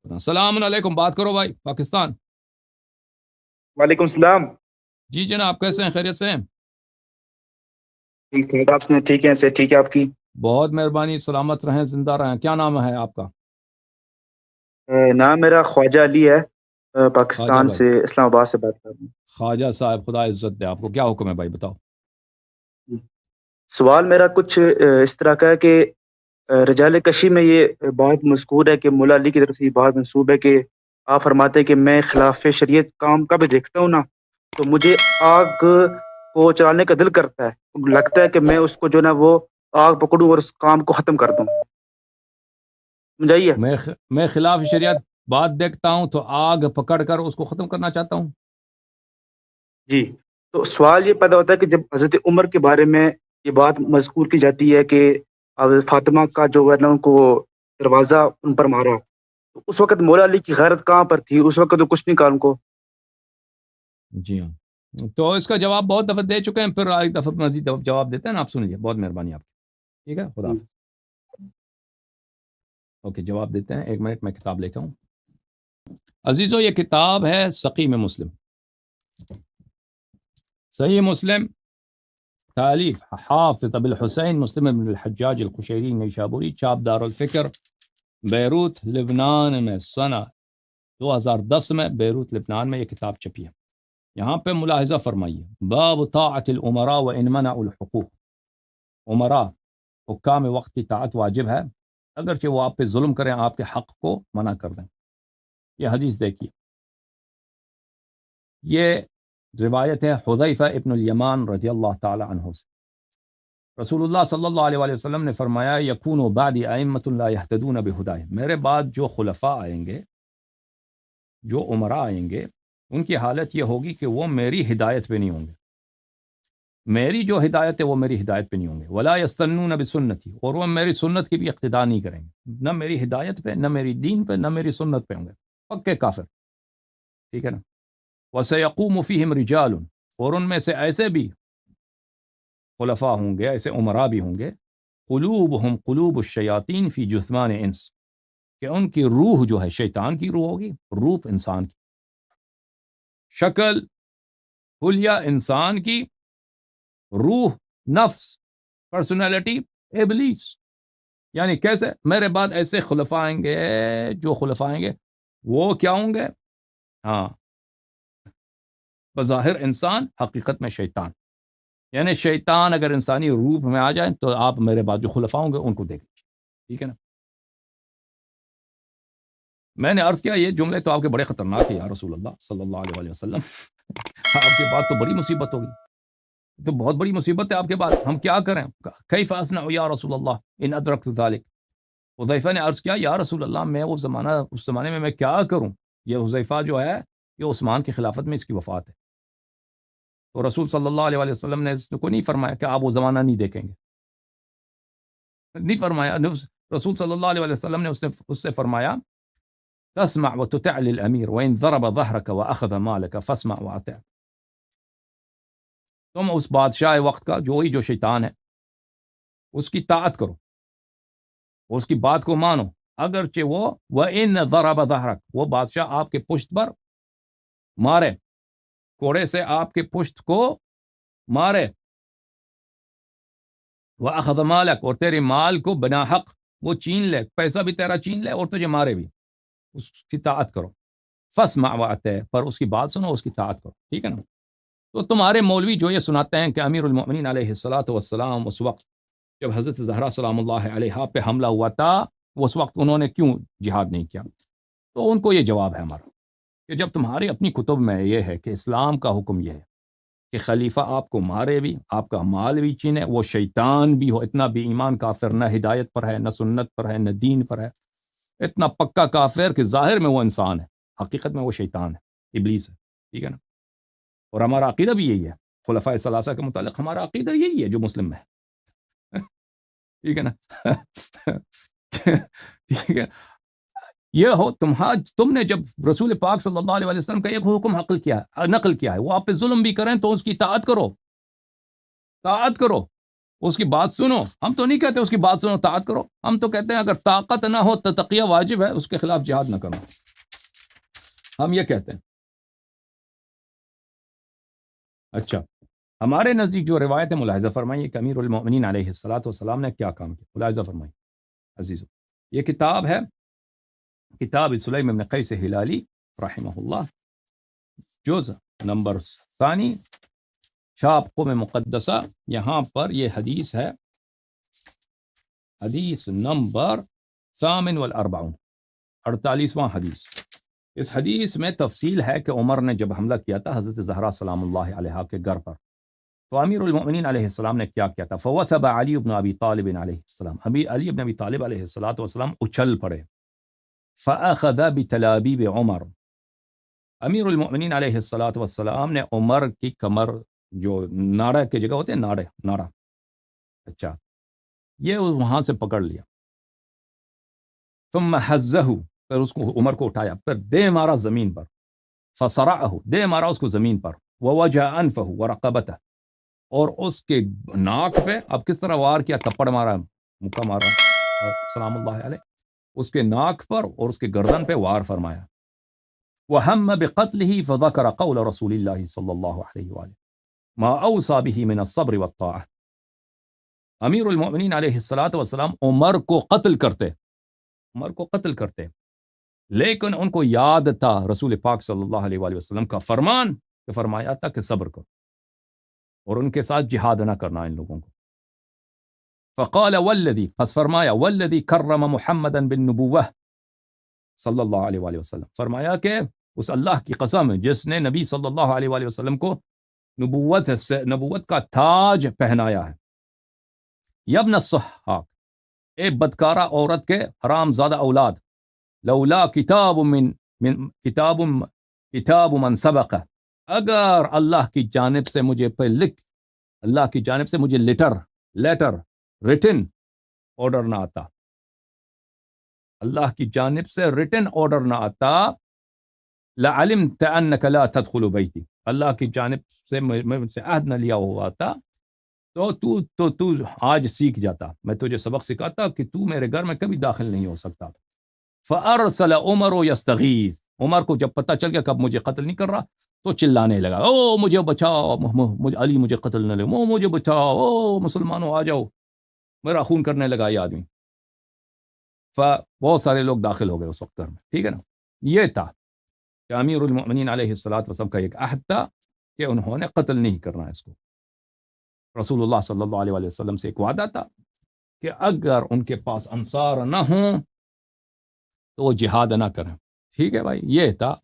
السلام علیکم، بات کرو بھائی پاکستان۔ وعلیکم السلام۔ جی جناب، کیسے ہیں؟ خیریت سے ہیں؟ ٹھیک ٹھاک، آپ نے ٹھیک ہے؟ سے ٹھیک ہے آپ کی؟ بہت مہربانی، سلامت رہیں، زندہ رہیں۔ کیا نام ہے آپ کا؟ نام میرا خواجہ علی ہے، خواجہ پاکستان بھائی، سے، اسلام آباد سے بات کر رہا خواجہ صاحب، خدا عزت دے آپ کو۔ کیا حکم ہے بھائی، بتاؤ۔ ہوں۔ سوال میرا کچھ اس طرح کا ہے کہ رجال کشی میں یہ بات مذکور ہے کہ مولا علی کی طرف سے یہ بات منسوب ہے کہ آپ فرماتے ہیں کہ میں خلاف شریعت کام کا بھی دیکھتا ہوں نا، تو مجھے آگ کو چلانے کا دل کرتا ہے، لگتا ہے کہ میں اس کو جو نا وہ آگ پکڑوں اور اس کام کو ختم کر دوں۔ سمجھائیے؟ میں خلاف شریعت بات دیکھتا ہوں تو آگ پکڑ کر اس کو ختم کرنا چاہتا ہوں۔ جی، تو سوال یہ پیدا ہوتا ہے کہ جب حضرت عمر کے بارے میں یہ بات مذکور کی جاتی ہے کہ حضرت فاطمہ کا جو ہے نا ان کو دروازہ ان پر مارا، تو اس وقت مولا علی کی غیرت کہاں پر تھی؟ اس وقت تو کچھ نہیں کہا ان کو۔ جی ہاں، تو اس کا جواب بہت دفعہ دے چکے ہیں، پھر ایک دفعہ مزید جواب دیتے ہیں نا، آپ سن لیجیے۔ بہت مہربانی آپ کی، ٹھیک ہے، خدا حافظ۔ اوکے، جواب دیتے ہیں، ایک منٹ میں کتاب لے کے آؤں۔ عزیزو، یہ کتاب ہے سقیم مسلم، صحیح مسلم، تالیف حافظ ابو الحسین مسلم بن الحجاج القشیری نیشابوری، چاپ دار الفکر، بیروت لبنان میں، سنہ 2010 میں بیروت لبنان میں یہ کتاب چھپی ہے۔ یہاں پہ ملاحظہ فرمائیے، باب طاعت الامراء وان منعوا الحقوق۔ امراء، حکام وقت کی طاعت واجب ہے، اگرچہ وہ آپ پہ ظلم کریں، آپ کے حق کو منع کر دیں۔ یہ حدیث دیکھیے، یہ روایت ہے حذیفہ ابن الیمان رضی اللہ تعالی عنہ سے۔ رسول اللہ صلی اللہ علیہ وآلہ وسلم نے فرمایا، یکون بعدی ائمۃ لا یہتدون بہداہ، میرے بعد جو خلفاء آئیں گے، جو امراء آئیں گے، ان کی حالت یہ ہوگی کہ وہ میری ہدایت پہ نہیں ہوں گے، میری جو ہدایت ہے وہ میری ہدایت پہ نہیں ہوں گے، ولا یستنون بسنتی، اور وہ میری سنت کی بھی اقتداء نہیں کریں گے، نہ میری ہدایت پہ، نہ میری دین پہ، نہ میری سنت پہ ہوں گے، پکے کافر، ٹھیک ہے نا۔ وَسَيَقُومُ فِيهِمْ رِجَالٌ، اور ان میں سے ایسے بھی خلفاء ہوں گے، ایسے عمراء بھی ہوں گے، قلوبہم قلوب الشیاطین فی جثمان انس، کہ ان کی روح جو ہے شیطان کی روح ہوگی، روح انسان کی، شکل حلیہ انسان کی، روح نفس پرسنالٹی ابلیس۔ یعنی کیسے؟ میرے بعد ایسے خلفاء آئیں گے، جو خلفاء آئیں گے وہ کیا ہوں گے؟ ہاں، بظاہر انسان، حقیقت میں شیطان۔ یعنی شیطان اگر انسانی روپ میں آ جائے تو آپ میرے بعد جو خلفاء ہوں گے ان کو دیکھ لیجیے، ٹھیک ہے نا۔ میں نے عرض کیا، یہ جملے تو آپ کے بڑے خطرناک ہیں یا رسول اللہ صلی اللہ علیہ وآلہ وسلم، آپ کے بعد تو بڑی مصیبت ہوگی، تو بہت بڑی مصیبت ہے آپ کے بعد، ہم کیا کریں؟ کیف اصنع یا رسول اللہ ان ادرکت ذلک۔ حذیفہ نے عرض کیا، یا رسول اللہ، میں اس زمانے میں کیا کروں؟ یہ حذیفہ جو ہے یہ عثمان کی خلافت میں اس کی وفات ہے، تو رسول صلی اللہ علیہ وآلہ وسلم نے اس کو نہیں فرمایا کہ آپ وہ زمانہ نہیں دیکھیں گے، نہیں فرمایا۔ رسول صلی اللہ علیہ وآلہ وسلم نے اس سے فرمایا، تسمع وتطع للامیر وان ضرب ظهرك واخذ مالك فاسمع واطع، تم اس بادشاہ وقت کا، جو شیطان ہے، اس کی طاعت کرو، اس کی بات کو مانو، اگرچہ وہ وان ضرب ظهرك، وہ بادشاہ آپ کے پشت پر مارے، کوڑے سے آپ کے پشت کو مارے، واخذ مالك، اور تیرے مال کو بنا حق وہ چھین لے، پیسہ بھی تیرا چھین لے اور تجھے مارے بھی، اس کی طاعت کرو، فاسمع واطع، پر اس کی بات سنو، اس کی طاعت کرو، ٹھیک ہے نا۔ تو تمہارے مولوی جو یہ سناتے ہیں کہ امیر المؤمنین علیہ الصلاۃ والسلام اس وقت جب حضرت زہرا سلام اللہ علیہا پہ حملہ ہوا تھا، اس وقت انہوں نے کیوں جہاد نہیں کیا؟ تو ان کو یہ جواب ہے ہمارا کہ جب تمہاری اپنی کتب میں یہ ہے کہ اسلام کا حکم یہ ہے کہ خلیفہ آپ کو مارے بھی، آپ کا مال بھی چھینے، وہ شیطان بھی ہو، اتنا بھی ایمان کافر، نہ ہدایت پر ہے، نہ سنت پر ہے، نہ دین پر ہے، اتنا پکا کافر کہ ظاہر میں وہ انسان ہے، حقیقت میں وہ شیطان ہے، ابلیس ہے، ٹھیک ہے نا۔ اور ہمارا عقیدہ بھی یہی ہے، خلفائے ثلاثہ کے متعلق ہمارا عقیدہ یہی ہے جو مسلم میں ہے، ٹھیک ہے نا۔ ٹھیک ہے، یہ ہو تم نے جب رسول پاک صلی اللہ علیہ وسلم کا ایک حکم نقل کیا ہے، وہ آپ پہ ظلم بھی کریں تو اس کی اطاعت کرو، اس کی بات سنو. ہم تو نہیں کہتے اس کی بات سنو طاعت کرو، ہم تو کہتے ہیں اگر طاقت نہ ہو تو تقیہ واجب ہے، اس کے خلاف جہاد نہ کرو، ہم یہ کہتے ہیں. اچھا، ہمارے نزدیک جو روایت ہے ملاحظہ فرمائیے کہ امیر المؤمنین علیہ الصلوۃ والسلام نے کیا کام کیا. ملاحظہ فرمائیے عزیزو، یہ کتاب ہے کتاب سلیم بن قیس ہلالی رحمہ اللہ، جز نمبر ثانی، شاپ قم مقدسہ. یہاں پر یہ حدیث ہے، حدیث نمبر 48، 48واں حدیث. اس حدیث میں تفصیل ہے کہ عمر نے جب حملہ کیا تھا حضرت زہرا سلام اللہ علیہا کے گھر پر، تو امیر المؤمنین علیہ السلام نے کیا کیا تھا. فوثب علی بن ابی طالب علیہ السلام، علی بن ابی طالب علیہ السلام اچھل پڑے. فاخذ بتلابیب عمر، امیر المؤمنین علیہ السلام نے عمر کی کمر، جو ناڑا کی جگہ ہوتے ہیں، ناڑا، اچھا، یہ وہاں سے پکڑ لیا. ثم حزہ، پھر اس کو عمر کو اٹھایا، پھر دے مارا زمین پر. فصرعہ، دے مارا اس کو زمین پر. ووجع انفہ ورقبتہ، اور اس کے ناک پہ، اب کس طرح وار کیا، تپڑ مارا، مکہ مارا سلام اللہ علیہ، اس کے ناک پر اور اس کے گردن پہ وار فرمایا. وہم بقتلہ فذکر قول رسول اللہ صلی اللہ علیہ وآلہ ما اوصى به من الصبر والطاعہ. امیر المؤمنین علیہ السلام عمر کو قتل کرتے، لیکن ان کو یاد تھا رسول پاک صلی اللہ علیہ وآلہ وسلم کا فرمان کہ فرمایا تھا کہ صبر کرو اور ان کے ساتھ جہاد نہ کرنا ان لوگوں کو. فقال والذی، پس فرمایا والذی کرم محمدا بالنبوہ صلی اللہ علیہ وآلہ وسلم، فرمایا کہ اس اللہ کی قسم جس نے نبی صلی اللہ علیہ وآلہ وسلم کو نبوت کا تاج پہنایا ہے. یبن الصحاق، اے بدکارہ عورت کے حرام زادہ اولاد، لولا کتاب من سبق، اگر اللہ کی جانب سے مجھے اللہ کی جانب سے مجھے لیٹر ریٹن آرڈر نہ آتا، اللہ کی جانب سے ریٹن آرڈر نہ آتا، لعلمت انک لا تدخل بیتی، اللہ کی جانب سے میں سے عہد نہ لیا ہوا تھا تو آج سیکھ جاتا، میں تجھے سبق سکھاتا کہ تو میرے گھر میں کبھی داخل نہیں ہو سکتا. فارسل عمر یستغیث، عمر کو جب پتہ چل گیا کہ اب مجھے قتل نہیں کر رہا تو چلانے لگا، او مجھے بچاؤ، علی مجھے قتل نہ لے، مجھے بچاؤ، او مسلمانوں آ جاؤ، میرا خون کرنے لگا یہ آدمی. بہت سارے لوگ داخل ہو گئے اس وقت گھر میں، ٹھیک ہے نا. یہ تھا کہ امیر المؤمنین علیہ السلام کا ایک عہد تھا کہ انہوں نے قتل نہیں کرنا ہے اس کو. رسول اللہ صلی اللہ علیہ وسلم سے ایک وعدہ تھا کہ اگر ان کے پاس انصار نہ ہوں تو وہ جہاد نہ کریں. ٹھیک ہے بھائی، یہ تھا